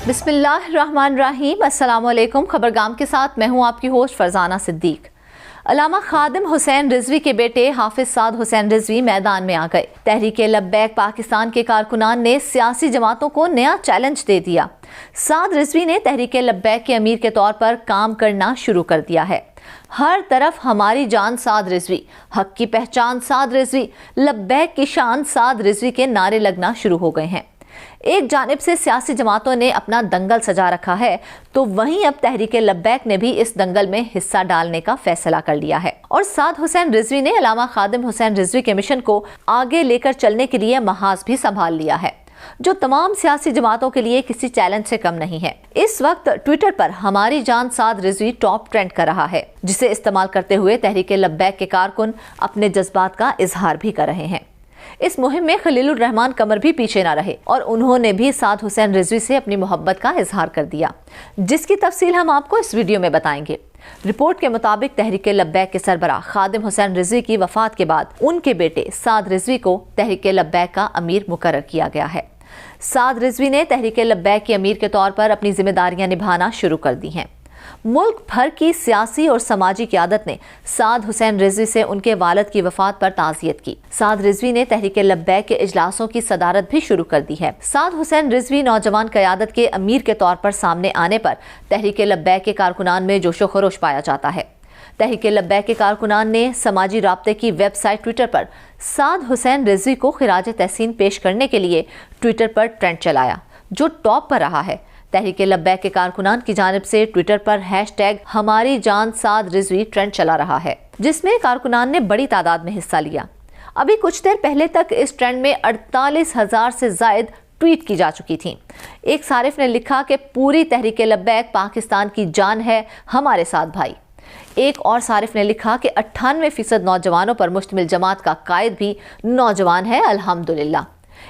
بسم اللہ الرحمن الرحیم، السلام علیکم۔ خبرگام کے ساتھ میں ہوں آپ کی ہوسٹ فرزانہ صدیق۔ علامہ خادم حسین رضوی کے بیٹے حافظ سعد حسین رضوی میدان میں آ گئے۔ تحریک لبیک پاکستان کے کارکنان نے سیاسی جماعتوں کو نیا چیلنج دے دیا۔ سعد رضوی نے تحریک لبیک کے امیر کے طور پر کام کرنا شروع کر دیا ہے۔ ہر طرف ہماری جان سعد رضوی، حق کی پہچان سعد رضوی، لبیک کی شان سعد رضوی کے نعرے لگنا شروع ہو گئے ہیں۔ ایک جانب سے سیاسی جماعتوں نے اپنا دنگل سجا رکھا ہے تو وہیں اب تحریک لبیک نے بھی اس دنگل میں حصہ ڈالنے کا فیصلہ کر لیا ہے، اور سعد حسین رضوی نے علامہ خادم حسین رضوی کے مشن کو آگے لے کر چلنے کے لیے محاذ بھی سنبھال لیا ہے، جو تمام سیاسی جماعتوں کے لیے کسی چیلنج سے کم نہیں ہے۔ اس وقت ٹویٹر پر ہماری جان سعد رضوی ٹاپ ٹرینڈ کر رہا ہے، جسے استعمال کرتے ہوئے تحریک لبیک کے کارکن اپنے جذبات کا اظہار بھی کر رہے ہیں۔ اس مہم میں خلیل الرحمان قمر بھی پیچھے نہ رہے اور انہوں نے بھی سعد حسین رضوی سے اپنی محبت کا اظہار کر دیا، جس کی تفصیل ہم آپ کو اس ویڈیو میں بتائیں گے۔ رپورٹ کے مطابق تحریک لبیک کے سربراہ خادم حسین رضوی کی وفات کے بعد ان کے بیٹے سعد رضوی کو تحریک لبیک کا امیر مقرر کیا گیا ہے۔ سعد رضوی نے تحریک لبیک کے امیر کے طور پر اپنی ذمہ داریاں نبھانا شروع کر دی ہیں۔ ملک بھر کی سیاسی اور سماجی قیادت نے سعد حسین رضوی سے ان کے والد کی وفات پر تعزیت کی۔ سعد رضوی نے تحریک لبیک کے اجلاسوں کی صدارت بھی شروع کر دی ہے۔ سعد حسین رضوی نوجوان قیادت کے امیر کے طور پر سامنے آنے پر تحریک لبیک کے کارکنان میں جوش و خروش پایا جاتا ہے۔ تحریک لبیک کے کارکنان نے سماجی رابطے کی ویب سائٹ ٹویٹر پر سعد حسین رضوی کو خراج تحسین پیش کرنے کے لیے ٹویٹر پر ٹرینڈ چلایا، جو ٹاپ پر رہا ہے۔ تحریک لبیک کے کارکنان کی جانب سے ٹویٹر پر ہیش ٹیگ ہماری جان سعد رضوی ٹرینڈ چلا رہا ہے، جس میں کارکنان نے بڑی تعداد میں حصہ لیا۔ ابھی کچھ دیر پہلے تک اس ٹرینڈ میں 48,000 سے زائد ٹویٹ کی جا چکی تھیں۔ ایک صارف نے لکھا کہ پوری تحریک لبیک پاکستان کی جان ہے، ہمارے ساتھ بھائی۔ ایک اور صارف نے لکھا کہ 98% نوجوانوں پر مشتمل جماعت کا قائد بھی نوجوان ہے، الحمدللہ۔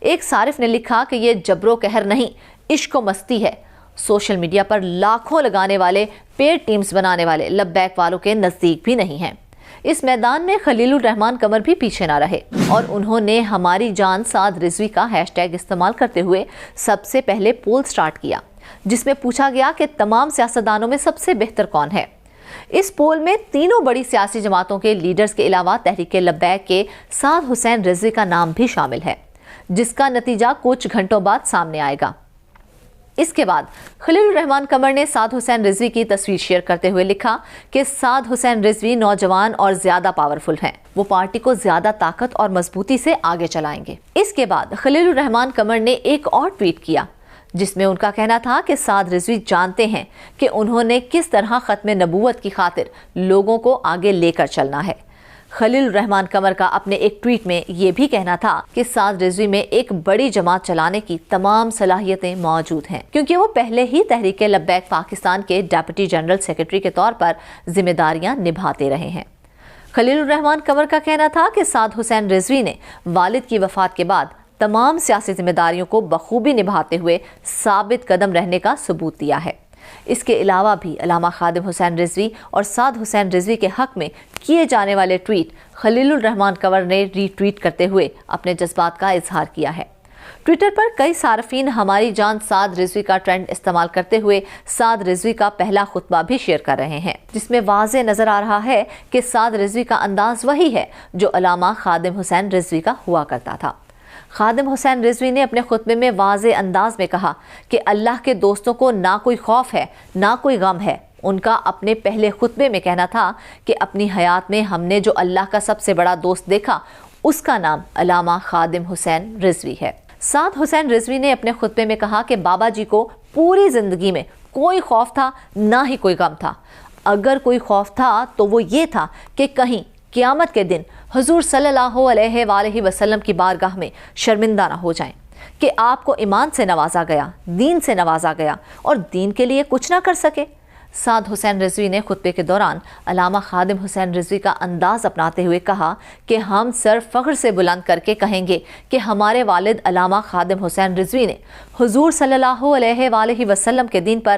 ایک صارف نے لکھا کہ یہ جبر و قہر نہیں، عشق و مستی ہے۔ سوشل میڈیا پر لاکھوں لگانے والے، پیڈ ٹیمز بنانے والے لبیک والوں کے نزدیک بھی نہیں ہیں۔ اس میدان میں خلیل الرحمان قمر بھی پیچھے نہ رہے اور انہوں نے ہماری جان سعد رضوی کا ہیش ٹیگ استعمال کرتے ہوئے سب سے پہلے پول سٹارٹ کیا، جس میں پوچھا گیا کہ تمام سیاستدانوں میں سب سے بہتر کون ہے۔ اس پول میں تینوں بڑی سیاسی جماعتوں کے لیڈرز کے علاوہ تحریک لبیک کے سعد حسین رضوی کا نام بھی شامل ہے، جس کا نتیجہ کچھ گھنٹوں بعد سامنے آئے گا۔ اس کے بعد خلیل الرحمان قمر نے سعد حسین رضوی کی تصویر شیئر کرتے ہوئے لکھا کہ سعد حسین رضوی نوجوان اور زیادہ پاورفل ہیں، وہ پارٹی کو زیادہ طاقت اور مضبوطی سے آگے چلائیں گے۔ اس کے بعد خلیل الرحمان قمر نے ایک اور ٹویٹ کیا، جس میں ان کا کہنا تھا کہ سعد رضوی جانتے ہیں کہ انہوں نے کس طرح ختم نبوت کی خاطر لوگوں کو آگے لے کر چلنا ہے۔ خلیل الرحمان قمر کا اپنے ایک ٹویٹ میں یہ بھی کہنا تھا کہ سعد رضوی میں ایک بڑی جماعت چلانے کی تمام صلاحیتیں موجود ہیں، کیونکہ وہ پہلے ہی تحریک لبیک پاکستان کے ڈپٹی جنرل سیکرٹری کے طور پر ذمہ داریاں نبھاتے رہے ہیں۔ خلیل الرحمان قمر کا کہنا تھا کہ سعد حسین رضوی نے والد کی وفات کے بعد تمام سیاسی ذمہ داریوں کو بخوبی نبھاتے ہوئے ثابت قدم رہنے کا ثبوت دیا ہے۔ اس کے علاوہ بھی علامہ خادم حسین رضوی اور سعد حسین رضوی کے حق میں کیے جانے والے ٹویٹ خلیل الرحمان قمر نے ری ٹویٹ کرتے ہوئے اپنے جذبات کا اظہار کیا ہے۔ ٹویٹر پر کئی صارفین ہماری جان سعد رضوی کا ٹرینڈ استعمال کرتے ہوئے سعد رضوی کا پہلا خطبہ بھی شیئر کر رہے ہیں، جس میں واضح نظر آ رہا ہے کہ سعد رضوی کا انداز وہی ہے جو علامہ خادم حسین رضوی کا ہوا کرتا تھا۔ خادم حسین رضوی نے اپنے خطبے میں واضح انداز میں کہا کہ اللہ کے دوستوں کو نہ کوئی خوف ہے نہ کوئی غم ہے۔ ان کا اپنے پہلے خطبے میں کہنا تھا کہ اپنی حیات میں ہم نے جو اللہ کا سب سے بڑا دوست دیکھا، اس کا نام علامہ خادم حسین رضوی ہے۔ سعد حسین رضوی نے اپنے خطبے میں کہا کہ بابا جی کو پوری زندگی میں کوئی خوف تھا نہ ہی کوئی غم تھا۔ اگر کوئی خوف تھا تو وہ یہ تھا کہ کہیں قیامت کے دن حضور صلی اللہ علیہ وآلہ وسلم کی بارگاہ میں شرمندہ نہ ہو جائیں کہ آپ کو ایمان سے نوازا گیا، دین سے نوازا گیا اور دین کے لیے کچھ نہ کر سکے۔ سعد حسین رضوی نے خطبے کے دوران علامہ خادم حسین رضوی کا انداز اپناتے ہوئے کہا کہ ہم سر فخر سے بلند کر کے کہیں گے کہ ہمارے والد علامہ خادم حسین رضوی نے حضور صلی اللہ علیہ وآلہ وسلم کے دین پر